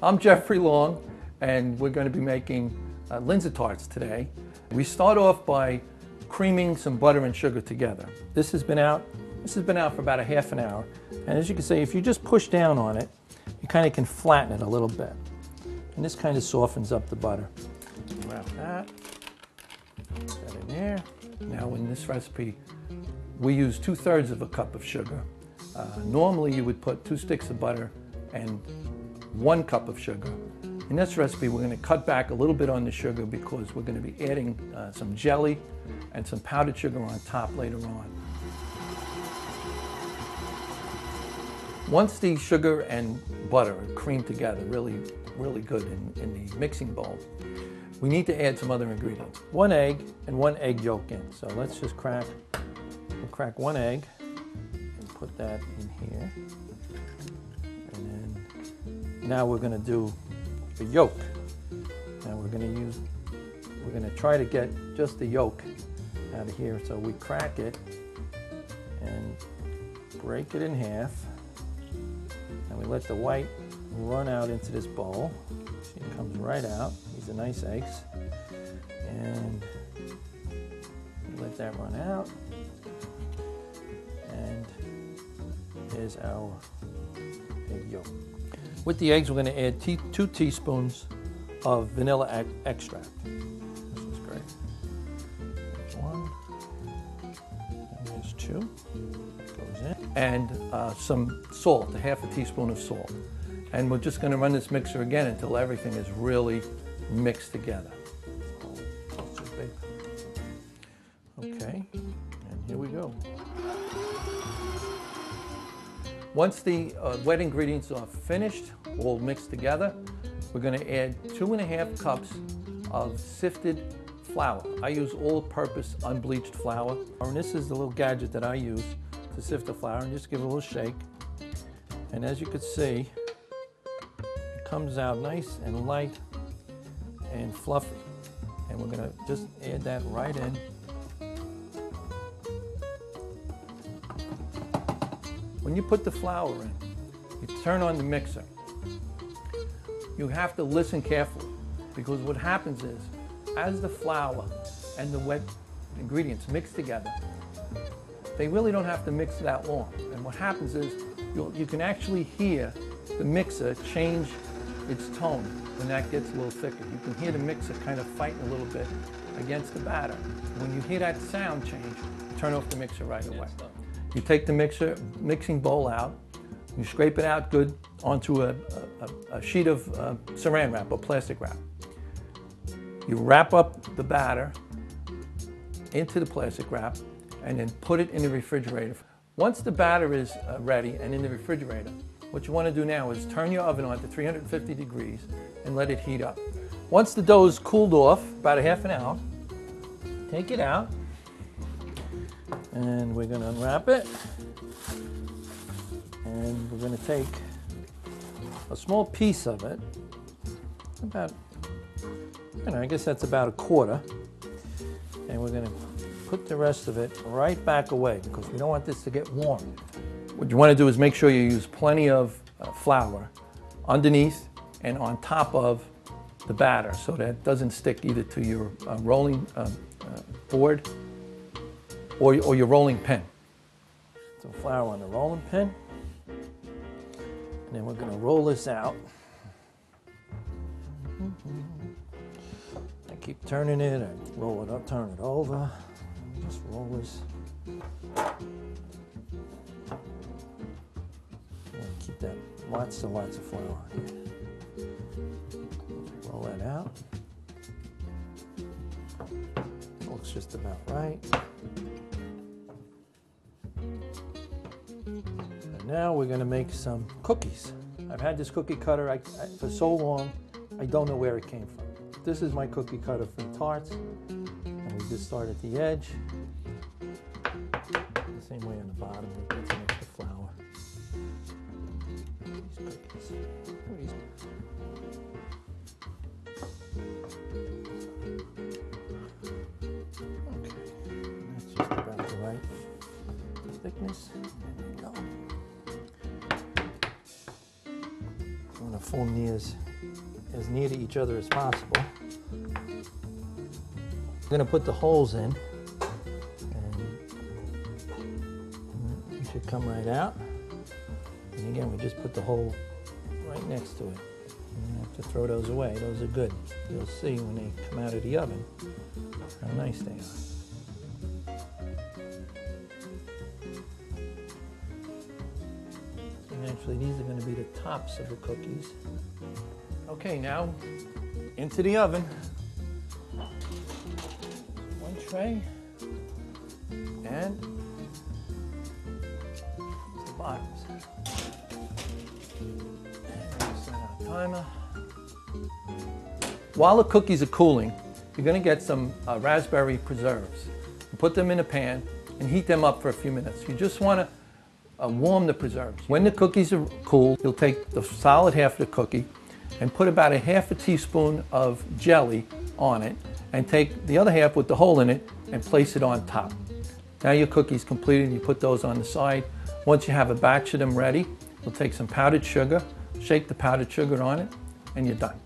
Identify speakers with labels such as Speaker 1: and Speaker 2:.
Speaker 1: I'm Geoffrey Long, and we're going to be making Linzer tarts today. We start off by creaming some butter and sugar together. This has been out for about a half an hour, and as you can see, if you just push down on it, you kind of can flatten it a little bit, and this kind of softens up the butter. Wrap that, put that in there. Now in this recipe, we use 2/3 of a cup of sugar. Normally you would put 2 sticks of butter and 1 cup of sugar. In this recipe, we're going to cut back a little bit on the sugar because we're going to be adding some jelly and some powdered sugar on top later on. Once the sugar and butter are creamed together really good in the mixing bowl, we need to add some other ingredients. 1 egg and 1 egg yolk in. So let's just crack 1 egg and put that in here. And then now we're going to do the yolk. Now we're going to try to get just the yolk out of here. So we crack it and break it in half. And we let the white run out into this bowl. See, it comes right out. These are nice eggs. And we let that run out. And there's our egg yolk. With the eggs, we're going to add 2 teaspoons of vanilla extract. This is great. There's 1. And there's 2. Goes in. And some salt, 1/2 teaspoon of salt. And we're just going to run this mixer again until everything is really mixed together. Okay, and here we go. Once the wet ingredients are finished, all mixed together, we're going to add 2½ cups of sifted flour. I use all-purpose unbleached flour. And this is the little gadget that I use to sift the flour, and just give it a little shake. And as you can see, it comes out nice and light and fluffy. And we're going to just add that right in. When you put the flour in, you turn on the mixer. You have to listen carefully, because what happens is, as the flour and the wet ingredients mix together, they really don't have to mix that long. And what happens is, you can actually hear the mixer change its tone when that gets a little thicker. You can hear the mixer kind of fighting a little bit against the batter. When you hear that sound change, turn off the mixer right away. You take the mixing bowl out, you scrape it out good onto a sheet of saran wrap or plastic wrap. You wrap up the batter into the plastic wrap and then put it in the refrigerator. Once the batter is ready and in the refrigerator, what you want to do now is turn your oven on to 350 degrees and let it heat up. Once the dough is cooled off, about a half an hour, take it out. And we're going to unwrap it, and we're going to take a small piece of it, about, I guess that's about 1/4, and we're going to put the rest of it right back away because we don't want this to get warm. What you want to do is make sure you use plenty of flour underneath and on top of the batter so that it doesn't stick either to your rolling board or your rolling pin. So flour on the rolling pin, and then we're going to roll this out. I keep turning it, I roll it up, turn it over, just roll this. Keep that lots and lots of flour. Roll that out. Looks just about right. Now we're going to make some cookies. I've had this cookie cutter for so long, I don't know where it came from. This is my cookie cutter for the tarts. And we just start at the edge. The same way on the bottom, we put some extra flour. These cookies. Okay, that's just about the right thickness. There we go. I'm going to form these as near to each other as possible. I'm going to put the holes in, and you should come right out. And again, we just put the hole right next to it. You don't have to throw those away. Those are good. You'll see when they come out of the oven how nice they are. So naturally, these are going to be the tops of the cookies. Okay, now into the oven. One tray, and the bottoms. And set our timer. While the cookies are cooling, you're going to get some raspberry preserves. Put them in a pan and heat them up for a few minutes. You just want to warm the preserves. When the cookies are cool, you'll take the solid half of the cookie and put about a half a teaspoon of jelly on it, and take the other half with the hole in it and place it on top. Now your cookie's completed, you put those on the side. Once you have a batch of them ready, you'll take some powdered sugar, shake the powdered sugar on it, and you're done.